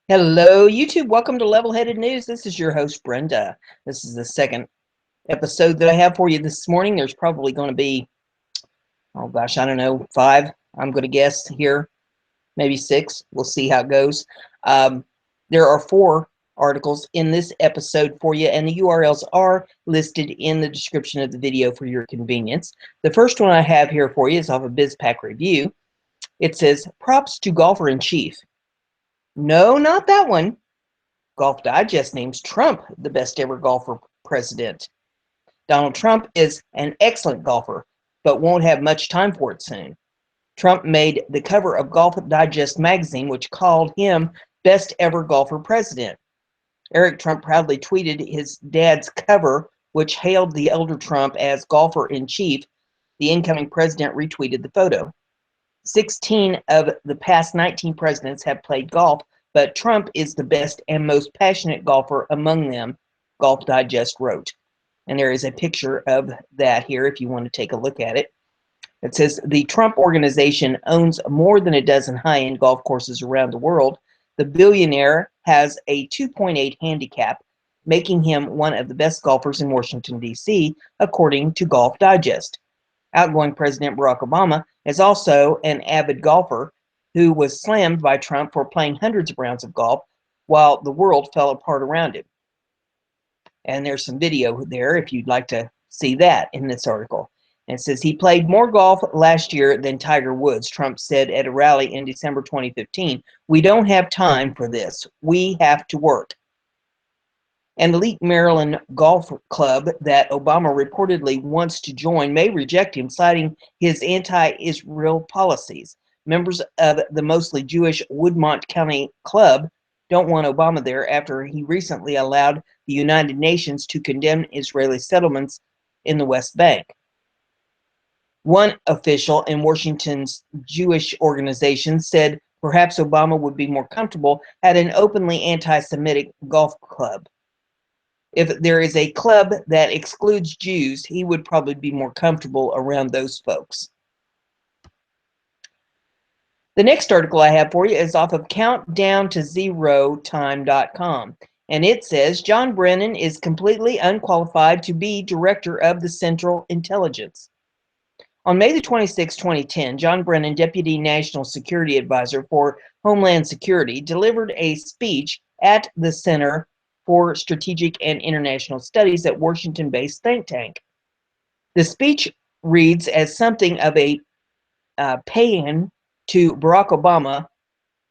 Hello, YouTube. Welcome to Level-Headed News. This is your host, Brenda. This is the second episode that I have for you this morning. There's probably going to be, oh gosh, I don't know, 5, I'm going to guess here, maybe 6. We'll see how it goes. There are 4 articles in this episode for you, and the URLs are listed in the description of the video for your convenience. The first one I have here for you is off of BizPack Review. It says, Props to Golfer in Chief. No, not that one. Golf Digest names Trump the best ever golfer president. Donald Trump is an excellent golfer, but won't have much time for it soon. Trump made the cover of Golf Digest magazine, which called him best ever golfer president. Eric Trump proudly tweeted his dad's cover, which hailed the elder Trump as golfer in chief. The incoming president retweeted the photo. 16 of the past 19 presidents have played golf, but Trump is the best and most passionate golfer among them, Golf Digest wrote. And there is a picture of that here if you want to take a look at it. It says, the Trump organization owns more than a dozen high-end golf courses around the world. The billionaire has a 2.8 handicap, making him one of the best golfers in Washington, D.C., according to Golf Digest. Outgoing President Barack Obama is also an avid golfer who was slammed by Trump for playing hundreds of rounds of golf while the world fell apart around him. And there's some video there if you'd like to see that in this article. And it says he played more golf last year than Tiger Woods, Trump said at a rally in December 2015. We don't have time for this. We have to work. An elite Maryland golf club that Obama reportedly wants to join may reject him, citing his anti-Israel policies. Members of the mostly Jewish Woodmont County Club don't want Obama there after he recently allowed the United Nations to condemn Israeli settlements in the West Bank. One official in Washington's Jewish organization said perhaps Obama would be more comfortable at an openly anti-Semitic golf club. If there is a club that excludes Jews, he would probably be more comfortable around those folks. The next article I have for you is off of countdowntozerotime.com, and it says John Brennan is completely unqualified to be director of the Central Intelligence. On May the 26, 2010, John Brennan, Deputy National Security Advisor for Homeland Security, delivered a speech at the Center for Strategic and International Studies at Washington-based think tank. The speech reads as something of a paean to Barack Obama,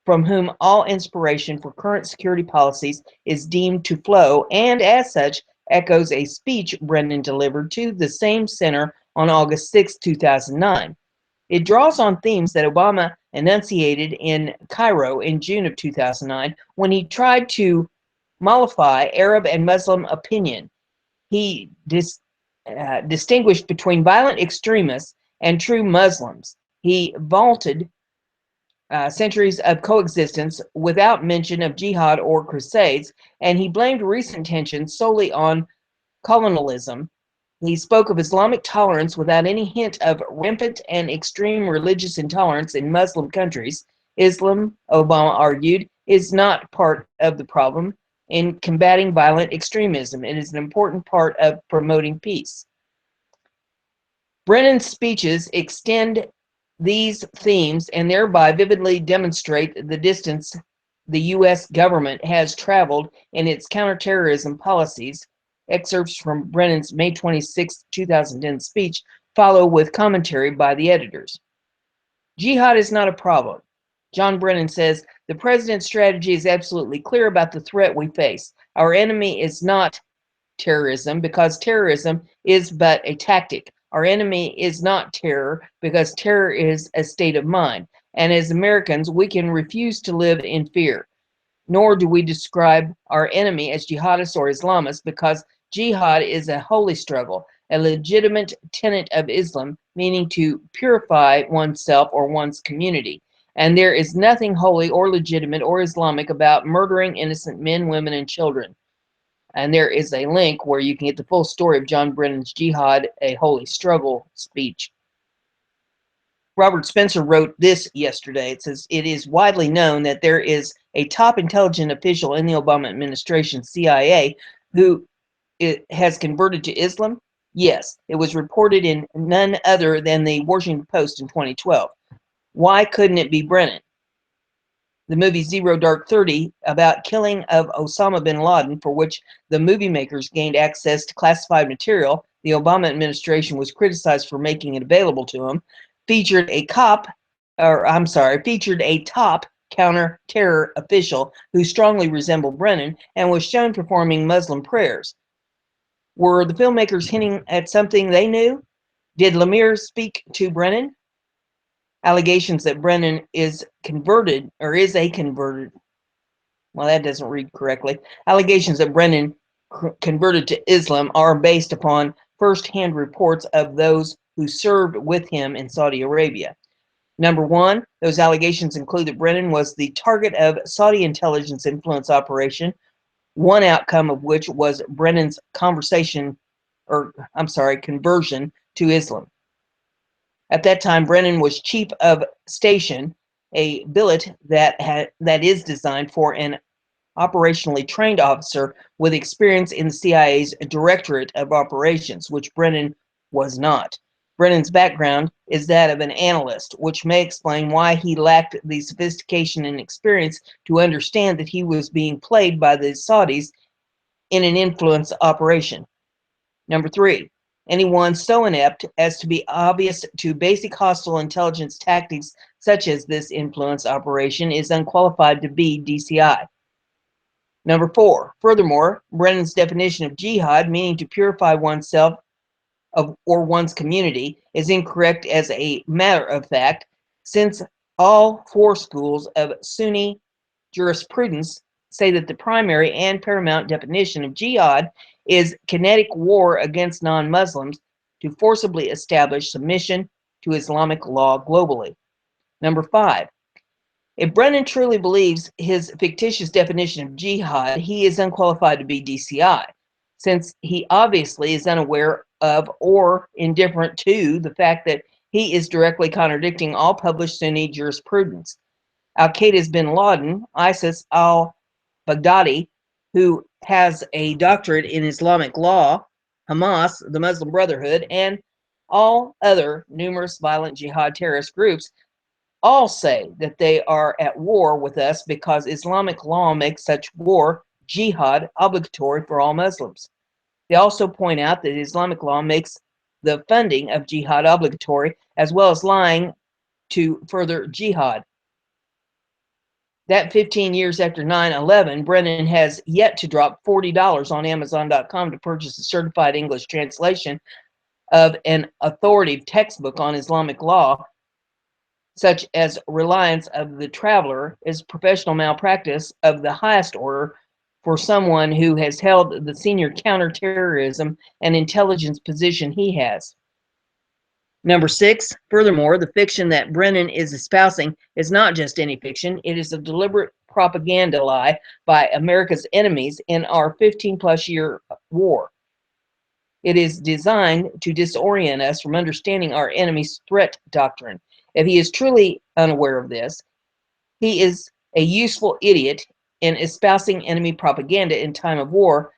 from whom all inspiration for current security policies is deemed to flow, and as such echoes a speech Brennan delivered to the same center on August 6, 2009. It draws on themes that Obama enunciated in Cairo in June of 2009 when he tried to mollify Arab and Muslim opinion. He distinguished between violent extremists and true Muslims. He vaunted centuries of coexistence without mention of jihad or crusades, and he blamed recent tensions solely on colonialism. He spoke of Islamic tolerance without any hint of rampant and extreme religious intolerance in Muslim countries. Islam, Obama argued, is not part of the problem in combating violent extremism. It is an important part of promoting peace. Brennan's speeches extend these themes and thereby vividly demonstrate the distance the U.S. government has traveled in its counterterrorism policies. Excerpts from Brennan's May 26, 2010 speech follow with commentary by the editors. Jihad is not a problem. John Brennan says, the president's strategy is absolutely clear about the threat we face. Our enemy is not terrorism because terrorism is but a tactic. Our enemy is not terror because terror is a state of mind. And as Americans, we can refuse to live in fear. Nor do we describe our enemy as jihadists or Islamists because jihad is a holy struggle, a legitimate tenet of Islam, meaning to purify oneself or one's community. And there is nothing holy or legitimate or Islamic about murdering innocent men, women, and children. And there is a link where you can get the full story of John Brennan's Jihad, a Holy Struggle speech. Robert Spencer wrote this yesterday. It says, it is widely known that there is a top intelligence official in the Obama administration, CIA, who has converted to Islam. Yes, it was reported in none other than the Washington Post in 2012. Why couldn't it be Brennan? The movie Zero Dark 30, about killing of Osama bin Laden, for which the movie makers gained access to classified material the Obama administration was criticized for making it available to him, featured a top counter-terror official who strongly resembled Brennan and was shown performing Muslim prayers. Were the filmmakers hinting at something they knew? Did Lemire speak to Brennan? Allegations that Brennan is converted, or is a converted, well, that doesn't read correctly. Allegations that Brennan converted to Islam are based upon first-hand reports of those who served with him in Saudi Arabia. Number one, those allegations include that Brennan was the target of Saudi intelligence influence operation, one outcome of which was Brennan's conversion to Islam. At that time, Brennan was chief of station, a billet that is designed for an operationally trained officer with experience in the CIA's Directorate of Operations, which Brennan was not. Brennan's background is that of an analyst, which may explain why he lacked the sophistication and experience to understand that he was being played by the Saudis in an influence operation. Number three, anyone so inept as to be obvious to basic hostile intelligence tactics such as this influence operation is unqualified to be DCI. Number four, furthermore, Brennan's definition of jihad, meaning to purify oneself or one's community, is incorrect as a matter of fact, since all four schools of Sunni jurisprudence say that the primary and paramount definition of jihad is kinetic war against non-Muslims to forcibly establish submission to Islamic law globally. Number five, if Brennan truly believes his fictitious definition of jihad, he is unqualified to be DCI, since he obviously is unaware of or indifferent to the fact that he is directly contradicting all published Sunni jurisprudence. Al-Qaeda's bin Laden, ISIS al-Baghdadi, who has a doctorate in Islamic law, Hamas, the Muslim Brotherhood, and all other numerous violent jihad terrorist groups all say that they are at war with us because Islamic law makes such war, jihad, obligatory for all Muslims. They also point out that Islamic law makes the funding of jihad obligatory, as well as lying to further jihad. That 15 years after 9/11, Brennan has yet to drop $40 on Amazon.com to purchase a certified English translation of an authoritative textbook on Islamic law, such as reliance of the traveler, is professional malpractice of the highest order for someone who has held the senior counterterrorism and intelligence position he has. Number six, furthermore, the fiction that Brennan is espousing is not just any fiction. It is a deliberate propaganda lie by America's enemies in our 15-plus year war. It is designed to disorient us from understanding our enemy's threat doctrine. If he is truly unaware of this, he is a useful idiot in espousing enemy propaganda in time of war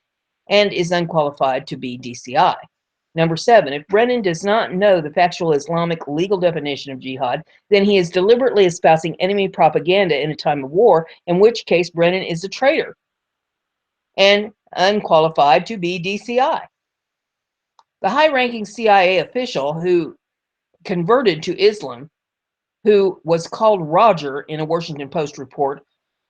and is unqualified to be DCI. Number seven, if Brennan does not know the factual Islamic legal definition of jihad, then he is deliberately espousing enemy propaganda in a time of war, in which case Brennan is a traitor and unqualified to be DCI. The high-ranking CIA official who converted to Islam, who was called Roger in a Washington Post report,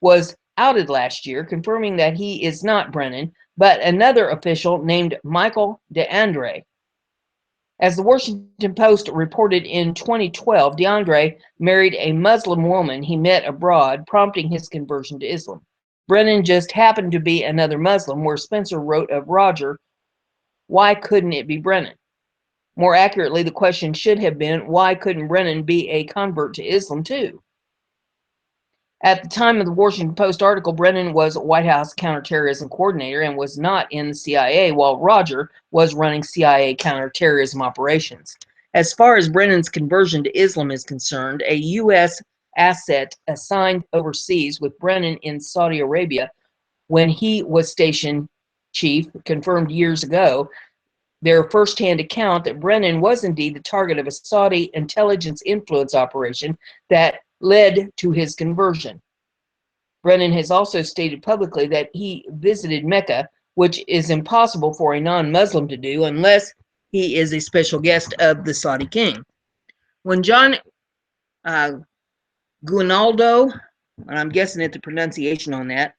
was outed last year, confirming that he is not Brennan, but another official named Michael DeAndre. As the Washington Post reported in 2012, DeAndre married a Muslim woman he met abroad, prompting his conversion to Islam. Brennan just happened to be another Muslim, where Spencer wrote of Roger, why couldn't it be Brennan? More accurately, the question should have been, why couldn't Brennan be a convert to Islam too? At the time of the Washington Post article, Brennan was White House counterterrorism coordinator and was not in the CIA, while Roger was running CIA counterterrorism operations. As far as Brennan's conversion to Islam is concerned, a U.S. asset assigned overseas with Brennan in Saudi Arabia when he was station chief confirmed years ago their first-hand account that Brennan was indeed the target of a Saudi intelligence influence operation that led to his conversion. Brennan has also stated publicly that he visited Mecca, which is impossible for a non-Muslim to do unless he is a special guest of the Saudi king. When John Guinaldo, and I'm guessing at the pronunciation on that,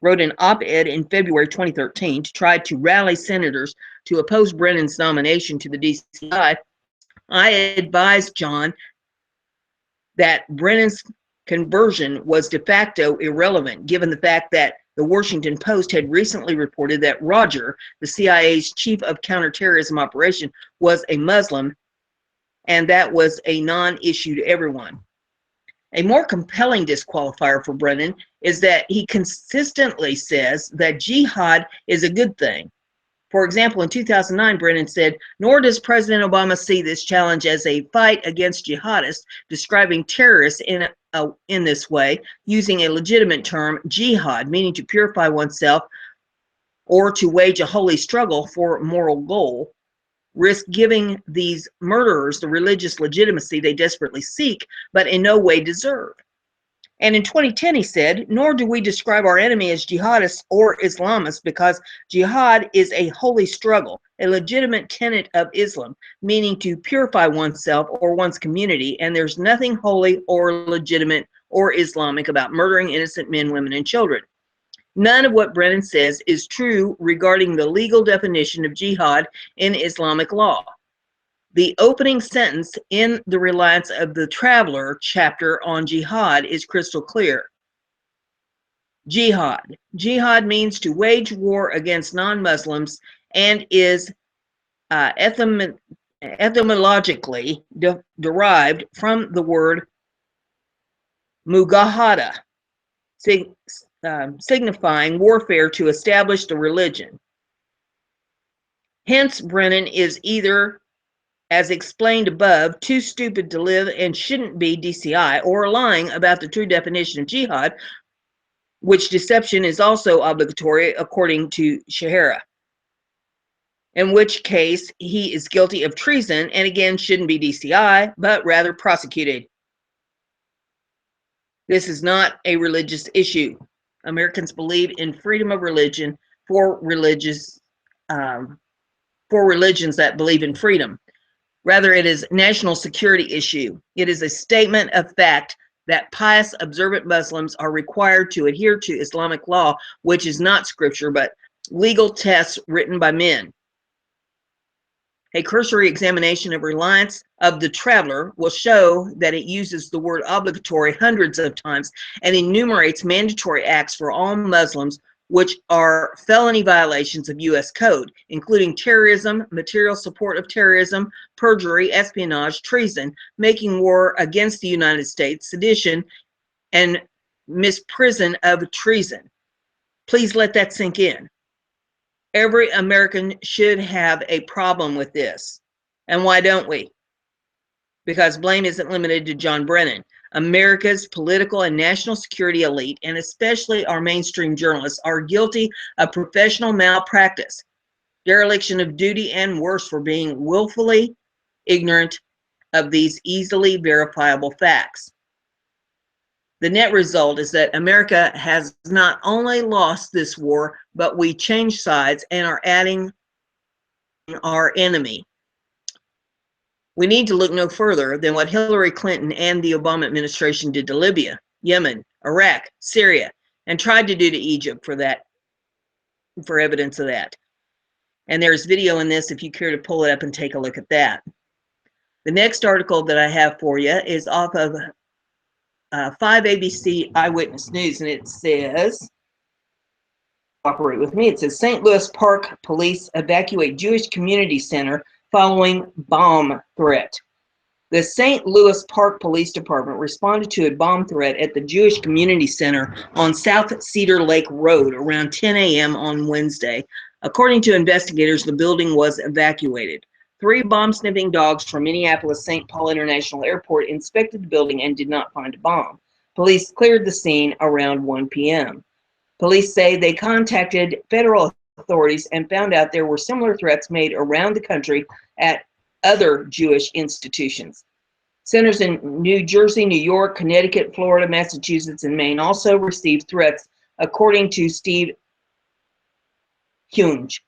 wrote an op-ed in February 2013 to try to rally senators to oppose Brennan's nomination to the DCI, I advised John that Brennan's conversion was de facto irrelevant, given the fact that the Washington Post had recently reported that Roger, the CIA's chief of counterterrorism operation, was a Muslim, and that was a non-issue to everyone. A more compelling disqualifier for Brennan is that he consistently says that jihad is a good thing. For example, in 2009, Brennan said, "Nor does President Obama see this challenge as a fight against jihadists," describing terrorists in this way, using a legitimate term, jihad, meaning to purify oneself or to wage a holy struggle for a moral goal, risk giving these murderers the religious legitimacy they desperately seek, but in no way deserve. And in 2010, he said, "Nor do we describe our enemy as jihadists or Islamists, because jihad is a holy struggle, a legitimate tenet of Islam, meaning to purify oneself or one's community, and there's nothing holy or legitimate or Islamic about murdering innocent men, women, and children." None of what Brennan says is true regarding the legal definition of jihad in Islamic law. The opening sentence in the Reliance of the Traveler chapter on jihad is crystal clear. Jihad. Jihad means to wage war against non-Muslims and is etymologically derived from the word mugahada, signifying warfare to establish the religion. Hence, Brennan is either, as explained above, too stupid to live and shouldn't be DCI, or lying about the true definition of jihad, which deception is also obligatory according to Sharia, in which case he is guilty of treason and again shouldn't be DCI, but rather prosecuted. This is not a religious issue. Americans believe in freedom of religion for religions that believe in freedom. Rather, it is a national security issue. It is a statement of fact that pious, observant Muslims are required to adhere to Islamic law, which is not scripture, but legal texts written by men. A cursory examination of Reliance of the Traveler will show that it uses the word obligatory hundreds of times and enumerates mandatory acts for all Muslims, which are felony violations of U.S. code, including terrorism, material support of terrorism, perjury, espionage, treason, making war against the United States, sedition, and misprision of treason. Please let that sink in. Every American should have a problem with this. And why don't we? Because blame isn't limited to John Brennan. America's political and national security elite, and especially our mainstream journalists, are guilty of professional malpractice, dereliction of duty, and worse, for being willfully ignorant of these easily verifiable facts. The net result is that America has not only lost this war, but we changed sides and are adding our enemy. We need to look no further than what Hillary Clinton and the Obama administration did to Libya, Yemen, Iraq, Syria, and tried to do to Egypt for evidence of that. And there's video in this if you care to pull it up and take a look at that. The next article that I have for you is off of 5 ABC Eyewitness News, and it says, cooperate with me, it says St. Louis Park police evacuate Jewish community center following bomb threat. The St. Louis Park Police Department responded to a bomb threat at the Jewish Community Center on South Cedar Lake Road around 10 a.m. on Wednesday. According to investigators, the building was evacuated. 3 bomb-sniffing dogs from Minneapolis-St. Paul International Airport inspected the building and did not find a bomb. Police cleared the scene around 1 p.m. Police say they contacted federal authorities and found out there were similar threats made around the country at other Jewish institutions. Centers in New Jersey, New York, Connecticut, Florida, Massachusetts, and Maine also received threats, according to Steve Hunge,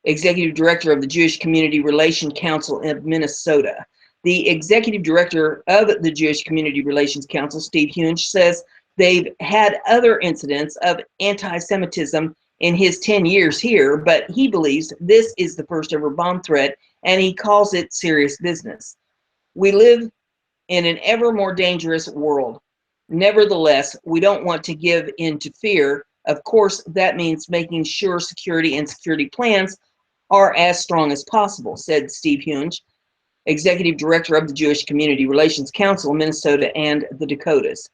Executive Director of the Jewish Community Relations Council of Minnesota. The Executive Director of the Jewish Community Relations Council, Steve Hunge, says they've had other incidents of anti-Semitism in his 10 years here, but he believes this is the first ever bomb threat, and he calls it serious business. We live in an ever more dangerous world. Nevertheless, we don't want to give in to fear. Of course, that means making sure security and security plans are as strong as possible, said Steve Hunge, Executive Director of the Jewish Community Relations Council of Minnesota and the Dakotas.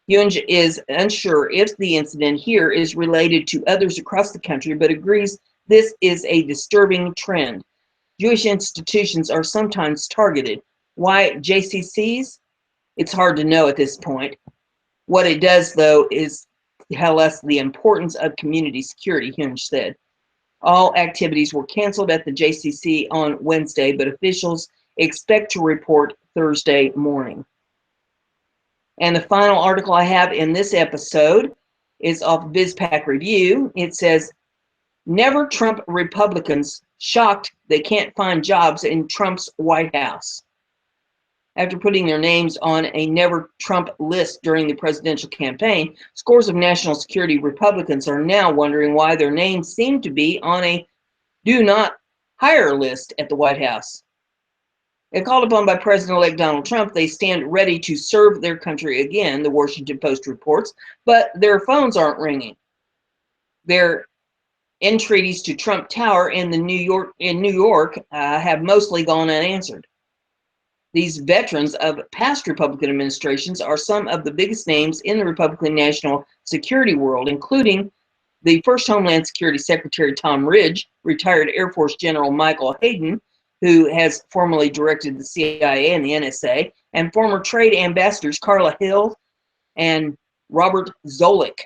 Hunge is unsure if the incident here is related to others across the country, but agrees this is a disturbing trend. Jewish institutions are sometimes targeted. Why JCCs? It's hard to know at this point. What it does, though, is tell us the importance of community security, Hunge said. All activities were canceled at the JCC on Wednesday, but officials expect to report Thursday morning. And the final article I have in this episode is off BizPac Review. It says, Never Trump Republicans shocked they can't find jobs in Trump's White House. After putting their names on a Never Trump list during the presidential campaign, scores of national security Republicans are now wondering why their names seem to be on a do not hire list at the White House. If called upon by President-elect Donald Trump, they stand ready to serve their country again, the Washington Post reports, but their phones aren't ringing. Their entreaties to Trump Tower in New York have mostly gone unanswered. These veterans of past Republican administrations are some of the biggest names in the Republican national security world, including the first Homeland Security Secretary Tom Ridge, retired Air Force General Michael Hayden, who has formerly directed the CIA and the NSA, and former trade ambassadors Carla Hill and Robert Zoellick.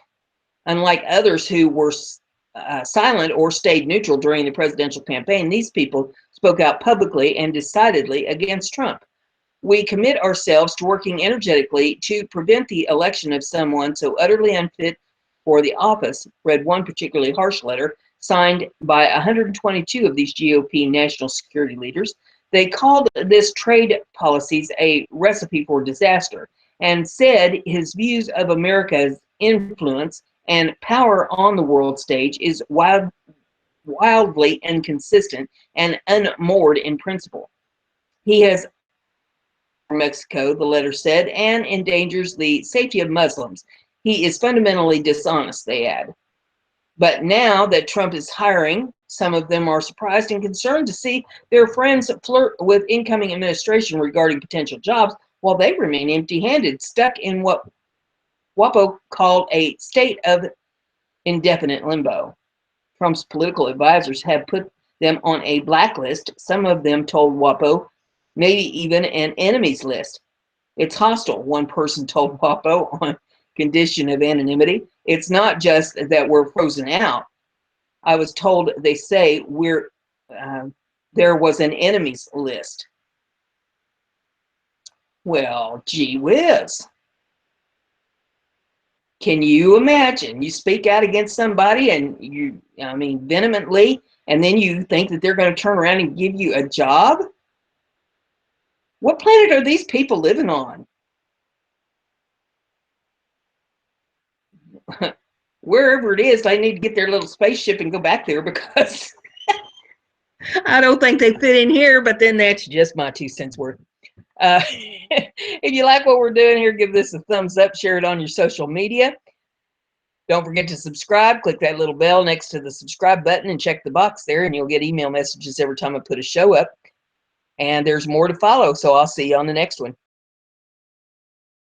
Unlike others who were silent or stayed neutral during the presidential campaign, these people spoke out publicly and decidedly against Trump. We commit ourselves to working energetically to prevent the election of someone so utterly unfit for the office, read one particularly harsh letter signed by 122 of these GOP national security leaders. They called this trade policies a recipe for disaster and said his views of America's influence and power on the world stage is wildly inconsistent and unmoored in principle. He has Mexico, the letter said, and endangers the safety of Muslims. He is fundamentally dishonest, they add. But now that Trump is hiring, some of them are surprised and concerned to see their friends flirt with incoming administration regarding potential jobs while they remain empty-handed, stuck in what WAPO called a state of indefinite limbo. Trump's political advisors have put them on a blacklist. Some of them told WAPO maybe even an enemies list. It's hostile, one person told WAPO on condition of anonymity. It's not just that we're frozen out. I was told they say there was an enemies list. Well, gee whiz. Can you imagine? You speak out against somebody and vehemently, and then you think that they're going to turn around and give you a job? What planet are these people living on? Wherever it is, they need to get their little spaceship and go back there, because I don't think they fit in here, but then that's just my 2 cents worth. If you like what we're doing here, give this a thumbs up, share it on your social media. Don't forget to subscribe. Click that little bell next to the subscribe button and check the box there, and you'll get email messages every time I put a show up. And there's more to follow, so I'll see you on the next one.